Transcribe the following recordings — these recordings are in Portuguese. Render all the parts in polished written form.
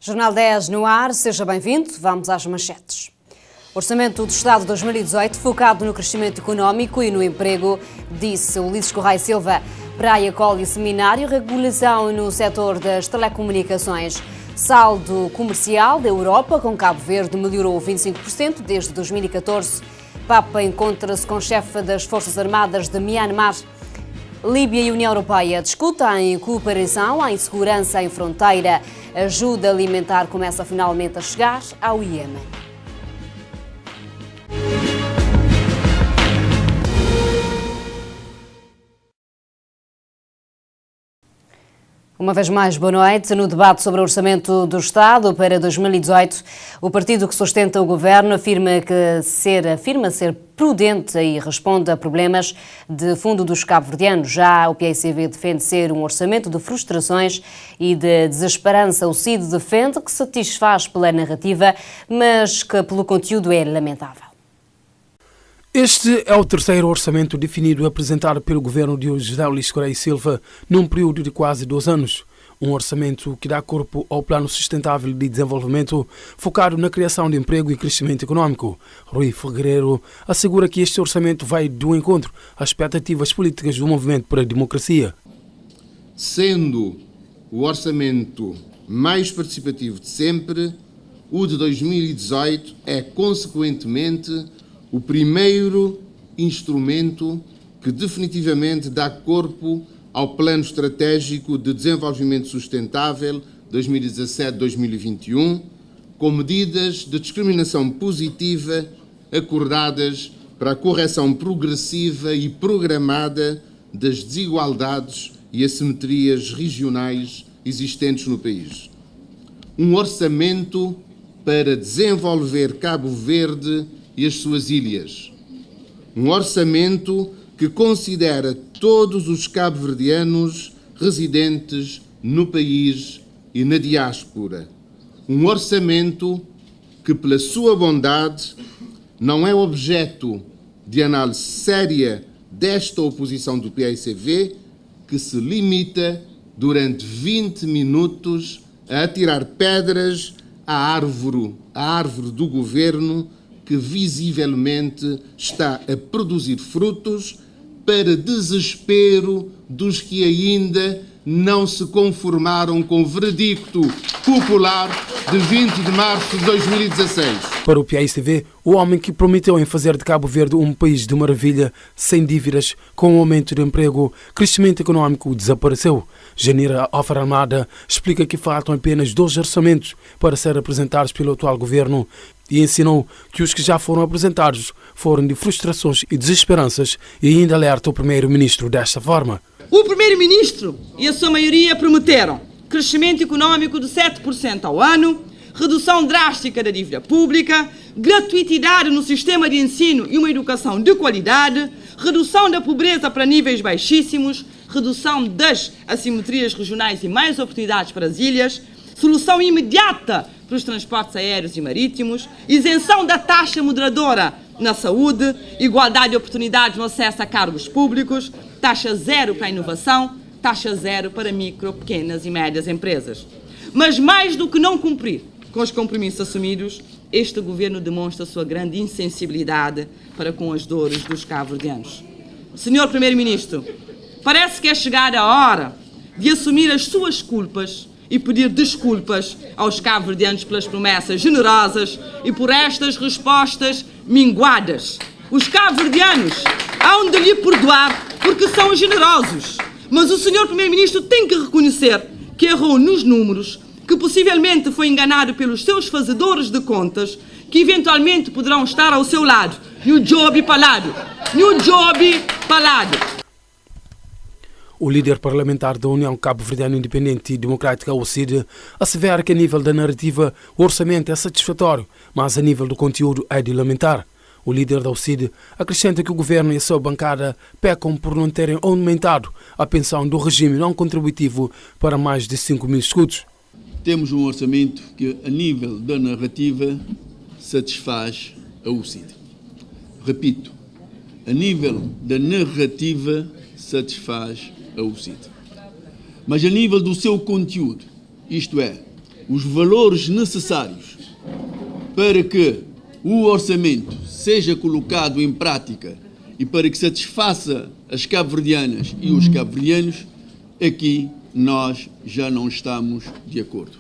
Jornal 10 no ar, seja bem-vindo. Vamos às manchetes. Orçamento do Estado 2018 focado no crescimento económico e no emprego, disse Ulisses Correia Silva. Praia, Col e Seminário, regulação no setor das telecomunicações. Saldo comercial da Europa com Cabo Verde melhorou 25% desde 2014. Papa encontra-se com chefe das Forças Armadas de Myanmar. Líbia e União Europeia discutem cooperação em segurança em fronteira. Ajuda alimentar começa finalmente a chegar ao Iêmen. Uma vez mais, boa noite. No debate sobre o Orçamento do Estado para 2018, o partido que sustenta o governo afirma ser prudente e responde a problemas de fundo dos cabo-verdianos. Já o PICV defende ser um orçamento de frustrações e de desesperança. O CID defende que satisfaz pela narrativa, mas que pelo conteúdo é lamentável. Este é o terceiro orçamento definido e apresentado pelo governo de José Ulisses Correia Silva num período de quase 2 anos. Um orçamento que dá corpo ao Plano Sustentável de Desenvolvimento, focado na criação de emprego e crescimento econômico. Rui Figueiredo assegura que este orçamento vai do encontro às expectativas políticas do Movimento para a Democracia. Sendo o orçamento mais participativo de sempre, o de 2018 é, consequentemente, o primeiro instrumento que definitivamente dá corpo ao Plano Estratégico de Desenvolvimento Sustentável 2017-2021, com medidas de discriminação positiva acordadas para a correção progressiva e programada das desigualdades e assimetrias regionais existentes no país. Um orçamento para desenvolver Cabo Verde e as suas ilhas. Um orçamento que considera todos os cabo-verdianos residentes no país e na diáspora. Um orçamento que, pela sua bondade, não é objeto de análise séria desta oposição do PICV, que se limita, durante 20 minutos, a atirar pedras à árvore do governo, que visivelmente está a produzir frutos para desespero dos que ainda não se conformaram com o veredicto popular de 20 de março de 2016. Para o PICV, o homem que prometeu em fazer de Cabo Verde um país de maravilha, sem dívidas, com um aumento de emprego, crescimento econômico, desapareceu. Janira Alfarmada explica que faltam apenas 2 orçamentos para ser apresentados pelo atual governo e ensinou que os que já foram apresentados foram de frustrações e desesperanças e ainda alerta o primeiro-ministro desta forma. O primeiro-ministro e a sua maioria prometeram crescimento econômico de 7% ao ano, redução drástica da dívida pública, gratuitidade no sistema de ensino e uma educação de qualidade, redução da pobreza para níveis baixíssimos, redução das assimetrias regionais e mais oportunidades para as ilhas, solução imediata para os transportes aéreos e marítimos, isenção da taxa moderadora na saúde, igualdade de oportunidades no acesso a cargos públicos, taxa zero para a inovação, taxa zero para micro, pequenas e médias empresas. Mas mais do que não cumprir com os compromissos assumidos, este governo demonstra a sua grande insensibilidade para com as dores dos cabo-verdianos. Senhor Primeiro-Ministro, parece que é chegada a hora de assumir as suas culpas e pedir desculpas aos cabo-verdianos pelas promessas generosas e por estas respostas minguadas. Os cabo-verdianos hão de lhe perdoar porque são generosos, mas o senhor Primeiro-Ministro tem que reconhecer que errou nos números, que possivelmente foi enganado pelos seus fazedores de contas, que eventualmente poderão estar ao seu lado. No job palado. O líder parlamentar da União Cabo-Verdiana Independente e Democrática, o CID, assevera que a nível da narrativa o orçamento é satisfatório, mas a nível do conteúdo é de lamentar. O líder da UCID acrescenta que o governo e a sua bancada pecam por não terem aumentado a pensão do regime não contributivo para mais de 5.000 escudos. Temos um orçamento que, a nível da narrativa, satisfaz a UCID. Repito, a nível da narrativa, satisfaz a UCID. Mas a nível do seu conteúdo, isto é, os valores necessários para que o orçamento seja colocado em prática e para que satisfaça as cabo-verdianas e os cabo-verdianos, aqui nós já não estamos de acordo.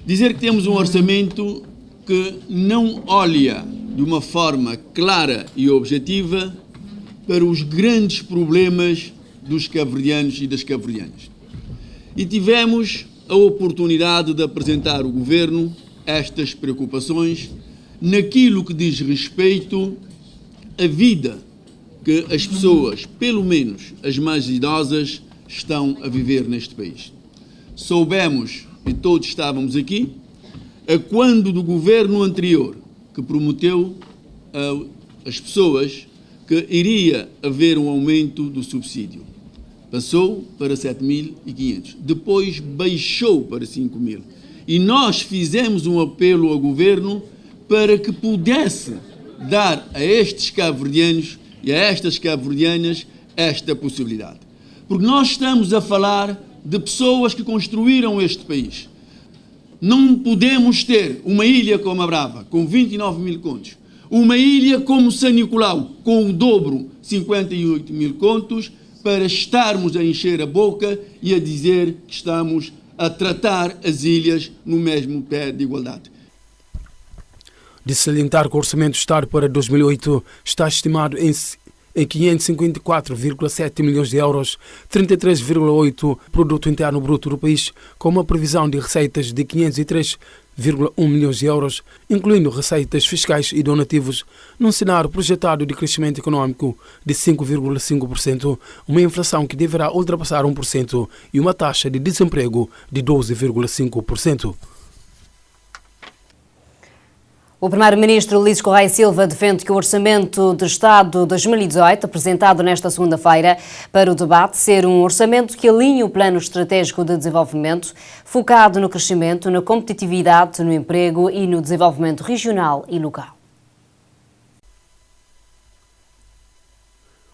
Dizer que temos um orçamento que não olha de uma forma clara e objetiva para os grandes problemas dos cabo-verdianos e das cabo-verdianas. E tivemos a oportunidade de apresentar ao Governo estas preocupações naquilo que diz respeito à vida que as pessoas, pelo menos as mais idosas, estão a viver neste país. Soubemos, e todos estávamos aqui, a quando do governo anterior, que prometeu às pessoas que iria haver um aumento do subsídio. Passou para 7.500, depois baixou para 5.000. E nós fizemos um apelo ao governo para que pudesse dar a estes cabo-verdianos e a estas cabo-verdianas esta possibilidade. Porque nós estamos a falar de pessoas que construíram este país. Não podemos ter uma ilha como a Brava, com 29.000 contos, uma ilha como São Nicolau, com o dobro, 58.000 contos, para estarmos a encher a boca e a dizer que estamos a tratar as ilhas no mesmo pé de igualdade. De salientar que o Orçamento do Estado para 2008 está estimado em 554,7 milhões de euros, 33,8% produto interno bruto do país, com uma previsão de receitas de 503,1 milhões de euros, incluindo receitas fiscais e donativos, num cenário projetado de crescimento econômico de 5,5%, uma inflação que deverá ultrapassar 1% e uma taxa de desemprego de 12,5%. O primeiro-ministro Ulisses Correia Silva defende que o Orçamento do Estado 2018, apresentado nesta segunda-feira para o debate, ser um orçamento que alinhe o plano estratégico de desenvolvimento, focado no crescimento, na competitividade, no emprego e no desenvolvimento regional e local.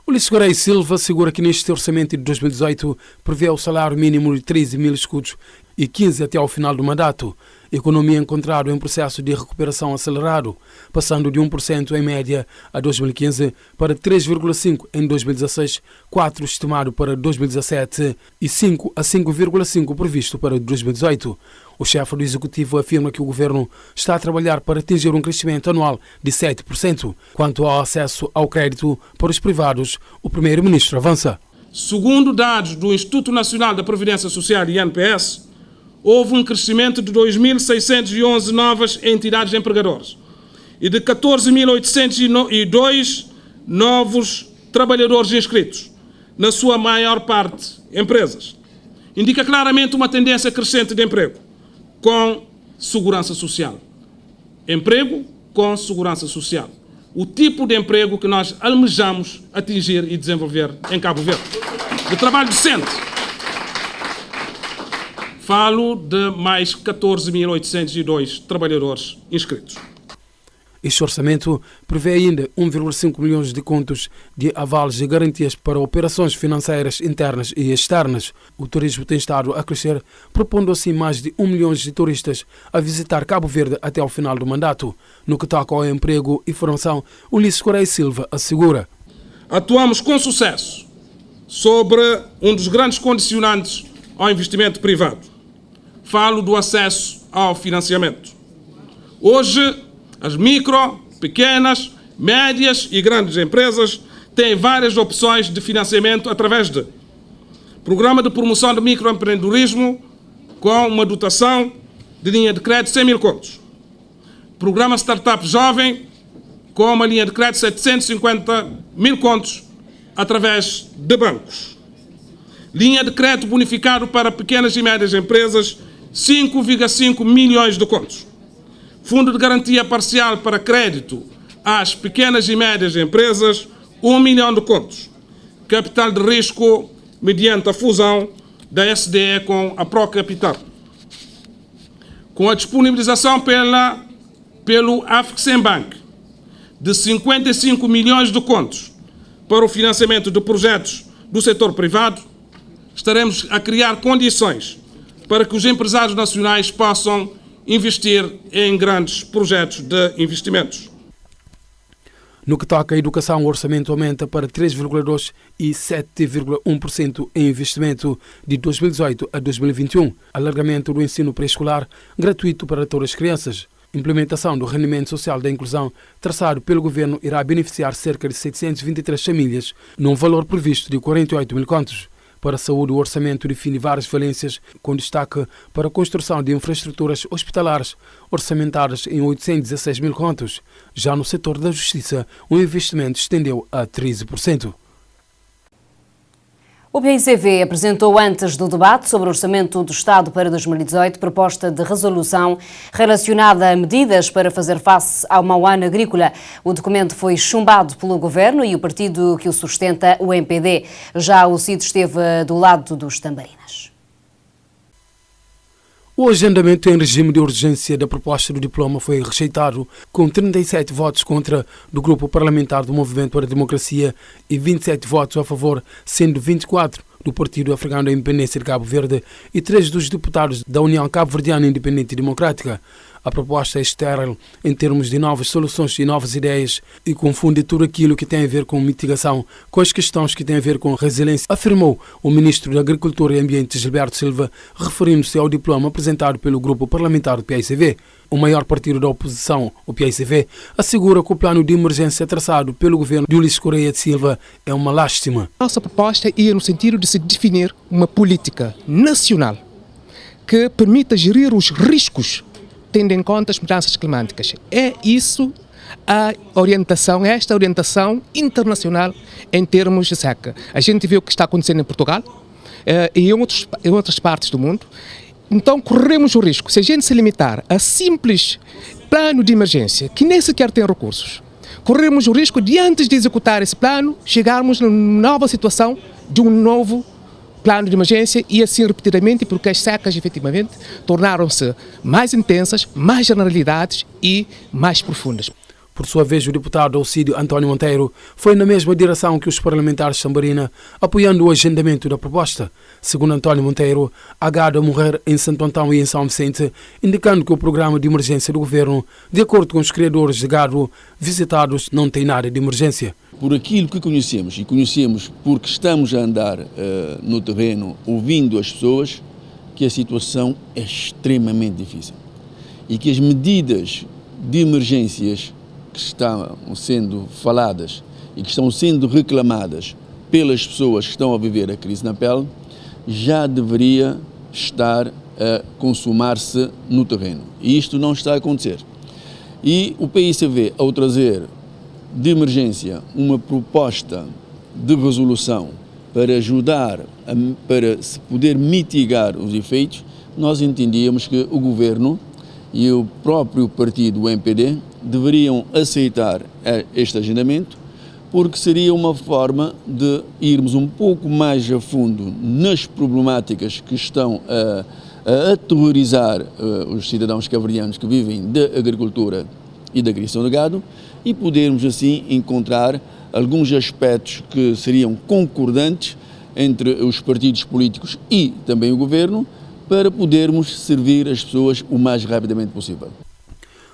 Ulisses Correia Silva assegura que neste orçamento de 2018 prevê o salário mínimo de 13.000 escudos e 15 até ao final do mandato. A economia encontrada em processo de recuperação acelerado, passando de 1% em média a 2015 para 3,5% em 2016, 4% estimado para 2017 e 5 a 5,5% previsto para 2018. O chefe do Executivo afirma que o Governo está a trabalhar para atingir um crescimento anual de 7%. Quanto ao acesso ao crédito para os privados, o Primeiro-Ministro avança. Segundo dados do Instituto Nacional da Previdência Social e INPS, houve um crescimento de 2.611 novas entidades empregadoras e de 14.802 novos trabalhadores inscritos, na sua maior parte empresas. Indica claramente uma tendência crescente de emprego com segurança social. Emprego com segurança social. O tipo de emprego que nós almejamos atingir e desenvolver em Cabo Verde. De trabalho decente. Falo de mais 14.802 trabalhadores inscritos. Este orçamento prevê ainda 1,5 milhões de contos de avales e garantias para operações financeiras internas e externas. O turismo tem estado a crescer, propondo assim mais de 1 milhão de turistas a visitar Cabo Verde até ao final do mandato. No que toca ao emprego e formação, Ulisses Correia Silva assegura. Atuamos com sucesso sobre um dos grandes condicionantes ao investimento privado. Falo do acesso ao financiamento. Hoje, as micro, pequenas, médias e grandes empresas têm várias opções de financiamento através de Programa de Promoção do Microempreendedorismo com uma dotação de linha de crédito de 100.000 contos. Programa Startup Jovem com uma linha de crédito de 750.000 contos através de bancos. Linha de crédito bonificado para pequenas e médias empresas, 5,5 milhões de contos. Fundo de garantia parcial para crédito às pequenas e médias empresas, 1 milhão de contos. Capital de risco mediante a fusão da SDE com a Procapital. Com a disponibilização pelo Afreximbank de 55 milhões de contos para o financiamento de projetos do setor privado, estaremos a criar condições para que os empresários nacionais possam investir em grandes projetos de investimentos. No que toca à educação, o orçamento aumenta para 3,2% e 7,1% em investimento de 2018 a 2021. Alargamento do ensino pré-escolar gratuito para todas as crianças. Implementação do rendimento social da inclusão traçado pelo governo irá beneficiar cerca de 723 famílias, num valor previsto de 48 mil contos. Para a saúde, o orçamento define várias valências, com destaque para a construção de infraestruturas hospitalares, orçamentadas em 816 mil contos. Já no setor da justiça, o investimento estendeu a 13%. O PICV apresentou antes do debate sobre o Orçamento do Estado para 2018 proposta de resolução relacionada a medidas para fazer face ao mau ano agrícola. O documento foi chumbado pelo Governo e o partido que o sustenta, o MPD. Já o CID esteve do lado dos Tambarinas. O agendamento em regime de urgência da proposta do diploma foi rejeitado, com 37 votos contra do Grupo Parlamentar do Movimento para a Democracia e 27 votos a favor, sendo 24 do Partido Africano da Independência de Cabo Verde e 3 dos deputados da União Cabo-Verdiana Independente e Democrática. A proposta é estéril em termos de novas soluções e novas ideias e confunde tudo aquilo que tem a ver com mitigação com as questões que têm a ver com resiliência, afirmou o Ministro da Agricultura e Ambiente, Gilberto Silva, referindo-se ao diploma apresentado pelo grupo parlamentar do PICV. O maior partido da oposição, o PICV, assegura que o plano de emergência traçado pelo governo de Ulisses Correia de Silva é uma lástima. Nossa proposta ia no sentido de se definir uma política nacional que permita gerir os riscos tendo em conta as mudanças climáticas. É isso a orientação, esta orientação internacional em termos de seca. A gente viu o que está acontecendo em Portugal e em outras partes do mundo. Então corremos o risco, se a gente se limitar a simples plano de emergência, que nem sequer tem recursos, corremos o risco de, antes de executar esse plano, chegarmos numa nova situação de um novo plano de emergência e assim repetidamente, porque as secas efetivamente tornaram-se mais intensas, mais generalidades e mais profundas. Por sua vez, o deputado Alcídio António Monteiro foi na mesma direção que os parlamentares de Tambarina, apoiando o agendamento da proposta. Segundo António Monteiro, há gado a morrer em Santo Antão e em São Vicente, indicando que o programa de emergência do governo, de acordo com os criadores de gado visitados, não tem nada de emergência. Por aquilo que conhecemos, e conhecemos porque estamos a andar no terreno, ouvindo as pessoas, que a situação é extremamente difícil e que as medidas de emergências que estão sendo faladas e que estão sendo reclamadas pelas pessoas que estão a viver a crise na pele, já deveria estar a consumar-se no terreno. E isto não está a acontecer. E o PICV, ao trazer de emergência uma proposta de resolução para ajudar, para se poder mitigar os efeitos, nós entendíamos que o Governo e o próprio partido, o MPD, deveriam aceitar este agendamento, porque seria uma forma de irmos um pouco mais a fundo nas problemáticas que estão a aterrorizar os cidadãos cabo-verdianos que vivem da agricultura e da criação de gado e podermos assim encontrar alguns aspectos que seriam concordantes entre os partidos políticos e também o Governo para podermos servir as pessoas o mais rapidamente possível.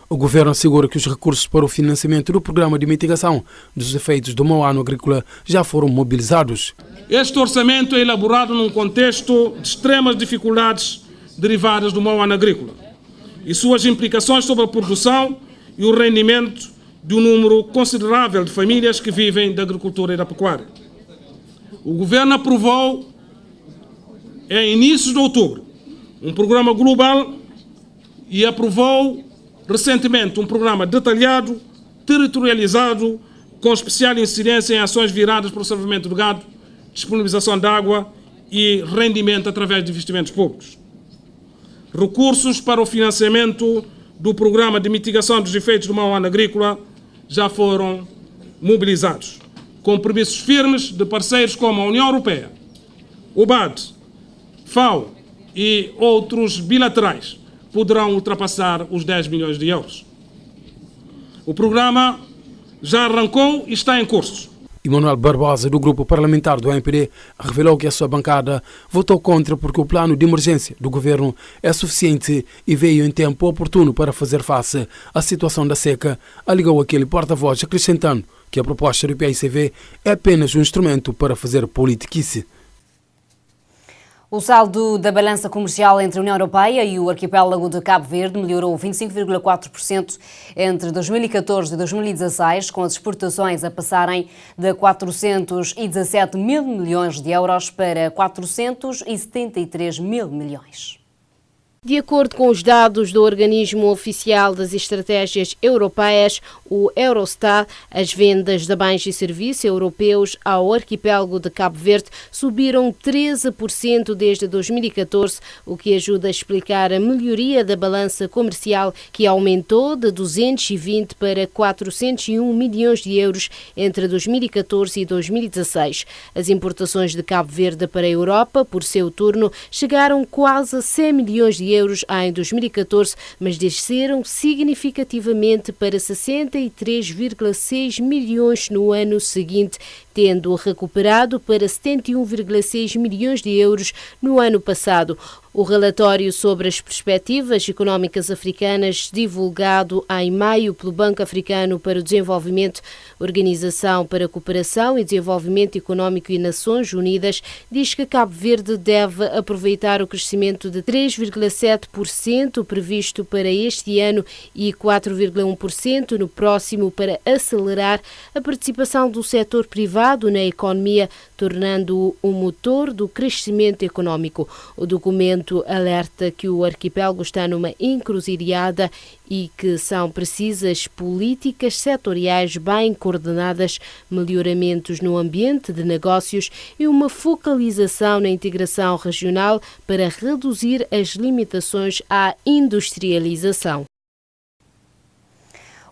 O Governo assegura que os recursos para o financiamento do programa de mitigação dos efeitos do mau ano agrícola já foram mobilizados. Este orçamento é elaborado num contexto de extremas dificuldades derivadas do mau ano agrícola e suas implicações sobre a produção e o rendimento de um número considerável de famílias que vivem da agricultura e da pecuária. O Governo aprovou, em inícios de outubro, um programa global e aprovou recentemente um programa detalhado, territorializado, com especial incidência em ações viradas para o salvamento do gado, disponibilização de água e rendimento através de investimentos públicos. Recursos para o financiamento do programa de mitigação dos efeitos do mau ano agrícola já foram mobilizados, com compromissos firmes de parceiros como a União Europeia, o BAD, FAO e outros bilaterais poderão ultrapassar os 10 milhões de euros. O programa já arrancou e está em curso. Emanuel Barbosa, do grupo parlamentar do MPD, revelou que a sua bancada votou contra porque o plano de emergência do governo é suficiente e veio em tempo oportuno para fazer face à situação da seca. Alegou aquele porta-voz, acrescentando que a proposta do PICV é apenas um instrumento para fazer politiquice. O saldo da balança comercial entre a União Europeia e o arquipélago de Cabo Verde melhorou 25,4% entre 2014 e 2016, com as exportações a passarem de 417 mil milhões de euros para 473 mil milhões. De acordo com os dados do Organismo Oficial das Estratégias Europeias, o Eurostat, as vendas de bens e serviços europeus ao arquipélago de Cabo Verde subiram 13% desde 2014, o que ajuda a explicar a melhoria da balança comercial, que aumentou de 220 para 401 milhões de euros entre 2014 e 2016. As importações de Cabo Verde para a Europa, por seu turno, chegaram quase a 100 milhões de euros em 2014, mas desceram significativamente para 63,6 milhões no ano seguinte, tendo recuperado para 71,6 milhões de euros no ano passado. O relatório sobre as perspectivas económicas africanas, divulgado em maio pelo Banco Africano para o Desenvolvimento, Organização para a Cooperação e Desenvolvimento Económico e Nações Unidas, diz que Cabo Verde deve aproveitar o crescimento de 3,7% previsto para este ano e 4,1% no próximo para acelerar a participação do setor privado na economia, tornando-o um motor do crescimento económico. O documento alerta que o arquipélago está numa encruzilhada e que são precisas políticas setoriais bem coordenadas, melhoramentos no ambiente de negócios e uma focalização na integração regional para reduzir as limitações à industrialização.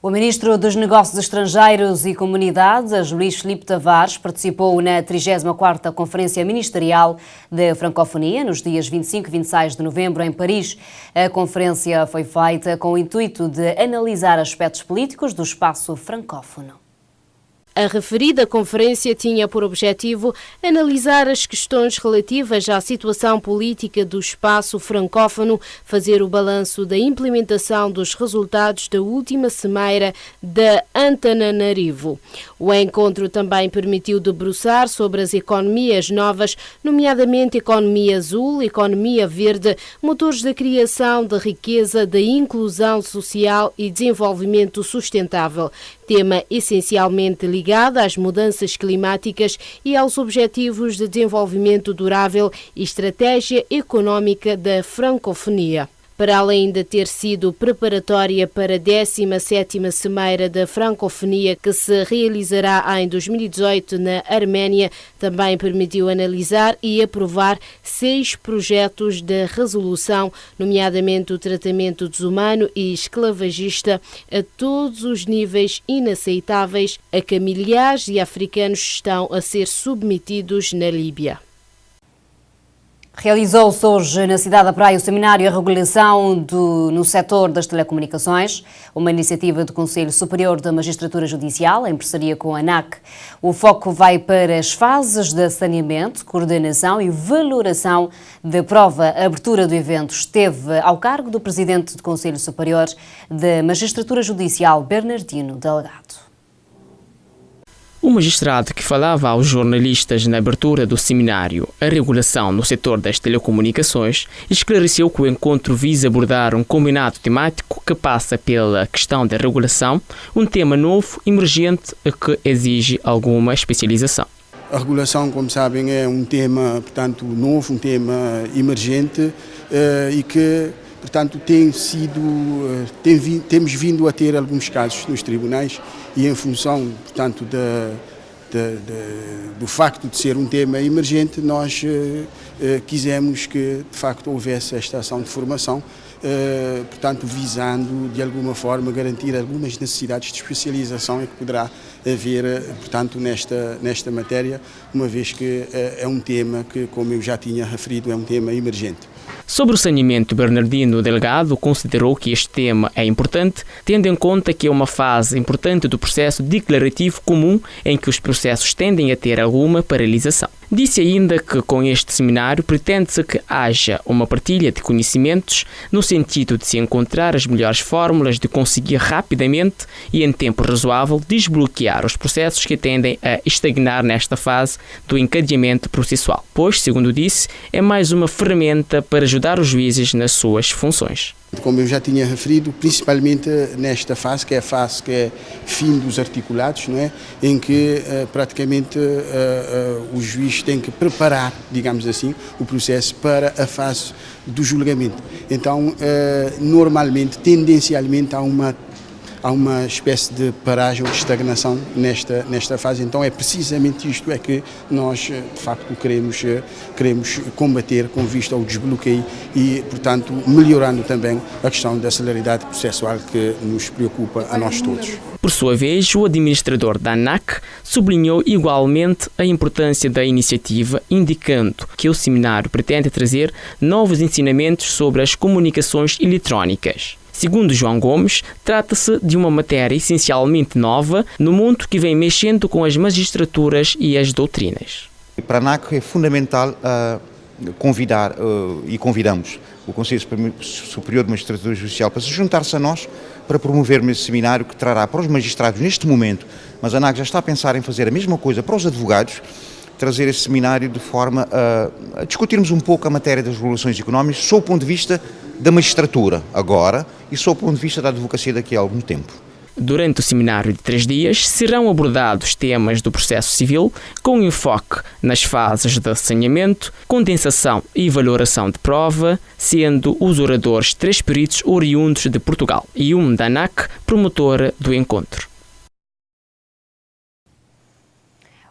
O Ministro dos Negócios Estrangeiros e Comunidades, Luís Filipe Tavares, participou na 34ª Conferência Ministerial da Francofonia, nos dias 25 e 26 de novembro, em Paris. A conferência foi feita com o intuito de analisar aspectos políticos do espaço francófono. A referida conferência tinha por objetivo analisar as questões relativas à situação política do espaço francófono, fazer o balanço da implementação dos resultados da última cimeira da Antananarivo. O encontro também permitiu debruçar sobre as economias novas, nomeadamente economia azul, economia verde, motores da criação de riqueza, da inclusão social e desenvolvimento sustentável. Tema essencialmente ligado às mudanças climáticas e aos objetivos de desenvolvimento durável e estratégia económica da francofonia. Para além de ter sido preparatória para a 17ª Cimeira da Francofonia, que se realizará em 2018 na Arménia, também permitiu analisar e aprovar 6 projetos de resolução, nomeadamente o tratamento desumano e esclavagista a todos os níveis inaceitáveis a que milhares de africanos estão a ser submetidos na Líbia. Realizou-se hoje na cidade da Praia o seminário A Regulação no setor das telecomunicações, uma iniciativa do Conselho Superior da Magistratura Judicial, em parceria com a ANAC. O foco vai para as fases de saneamento, coordenação e valoração da prova. A abertura do evento esteve ao cargo do Presidente do Conselho Superior da Magistratura Judicial, Bernardino Delgado. O magistrado que falava aos jornalistas na abertura do seminário A Regulação no Setor das Telecomunicações esclareceu que o encontro visa abordar um combinado temático que passa pela questão da regulação, um tema novo, emergente, que exige alguma especialização. A regulação, como sabem, é um tema, portanto, novo, um tema emergente e que, portanto, temos vindo a ter alguns casos nos tribunais e em função, portanto, do facto de ser um tema emergente, nós quisemos que, de facto, houvesse esta ação de formação, portanto, visando, de alguma forma, garantir algumas necessidades de especialização que poderá haver, portanto, nesta matéria, uma vez que é um tema que, como eu já tinha referido, é um tema emergente. Sobre o saneamento, Bernardino Delgado considerou que este tema é importante, tendo em conta que é uma fase importante do processo declarativo comum em que os processos tendem a ter alguma paralisação. Disse ainda que com este seminário pretende-se que haja uma partilha de conhecimentos no sentido de se encontrar as melhores fórmulas de conseguir rapidamente e em tempo razoável desbloquear os processos que tendem a estagnar nesta fase do encadeamento processual, pois, segundo disse, é mais uma ferramenta para ajudar os juízes nas suas funções. Como eu já tinha referido, principalmente nesta fase, que é a fase que é fim dos articulados, não é? Em que praticamente o juiz tem que preparar, digamos assim, o processo para a fase do julgamento. Então, normalmente, tendencialmente, há uma espécie de paragem ou de estagnação nesta fase. Então é precisamente isto é que nós, de facto, queremos combater com vista ao desbloqueio e, portanto, melhorando também a questão da celeridade processual que nos preocupa a nós todos. Por sua vez, o administrador da ANAC sublinhou igualmente a importância da iniciativa, indicando que o seminário pretende trazer novos ensinamentos sobre as comunicações eletrónicas. Segundo João Gomes, trata-se de uma matéria essencialmente nova no mundo que vem mexendo com as magistraturas e as doutrinas. Para a ANAC é fundamental convidar e convidamos o Conselho Superior de Magistratura Judicial para se juntar-se a nós para promovermos esse seminário que trará para os magistrados neste momento, mas a ANAC já está a pensar em fazer a mesma coisa para os advogados, trazer esse seminário de forma a discutirmos um pouco a matéria das regulações económicas sob o ponto de vista da magistratura agora e sob o ponto de vista da advocacia daqui a algum tempo. Durante o seminário de 3 dias, serão abordados temas do processo civil com enfoque nas fases de saneamento, condensação e valoração de prova, sendo os oradores 3 peritos oriundos de Portugal e um da ANAC, promotora do encontro.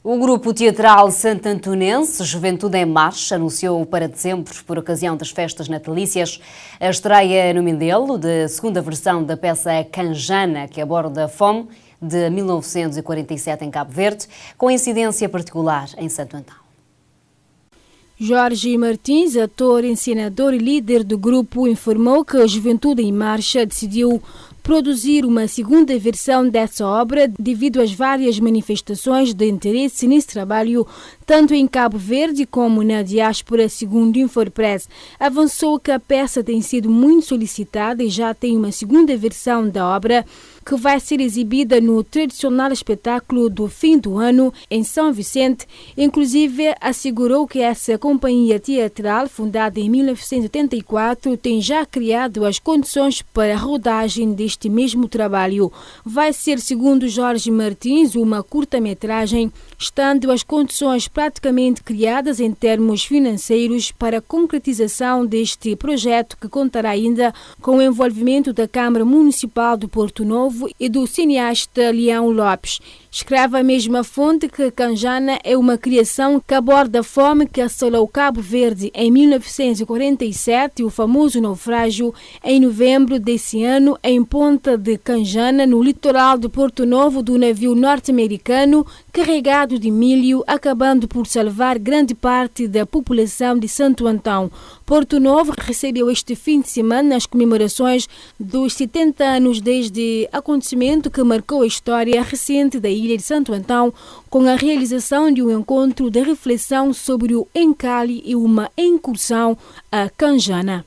O grupo teatral santantonense Juventude em Marcha anunciou para dezembro, por ocasião das festas natalícias, a estreia no Mindelo da segunda versão da peça Canjana, que aborda a fome de 1947 em Cabo Verde, com incidência particular em Santo Antão. Jorge Martins, ator, encenador e líder do grupo, informou que a Juventude em Marcha decidiu produzir uma segunda versão dessa obra devido às várias manifestações de interesse nesse trabalho, tanto em Cabo Verde como na diáspora, segundo Infopress. Avançou que a peça tem sido muito solicitada e já tem uma segunda versão da obra que vai ser exibida no tradicional espetáculo do fim do ano em São Vicente. Inclusive, assegurou que essa companhia teatral, fundada em 1984, tem já criado as condições para a rodagem deste mesmo trabalho. Vai ser, segundo Jorge Martins, uma curta-metragem, estando as condições praticamente criadas em termos financeiros para a concretização deste projeto, que contará ainda com o envolvimento da Câmara Municipal do Porto Novo e do cineasta Leão Lopes. Escreve a mesma fonte que Canjana é uma criação que aborda a fome que assolou Cabo Verde em 1947 e o famoso naufrágio em novembro desse ano em Ponta de Canjana, no litoral de Porto Novo, do navio norte-americano carregado de milho, acabando por salvar grande parte da população de Santo Antão. Porto Novo recebeu este fim de semana as comemorações dos 70 anos desde acontecimento que marcou a história recente da ilha de Santo Antão, com a realização de um encontro de reflexão sobre o encalhe e uma incursão a Canjana.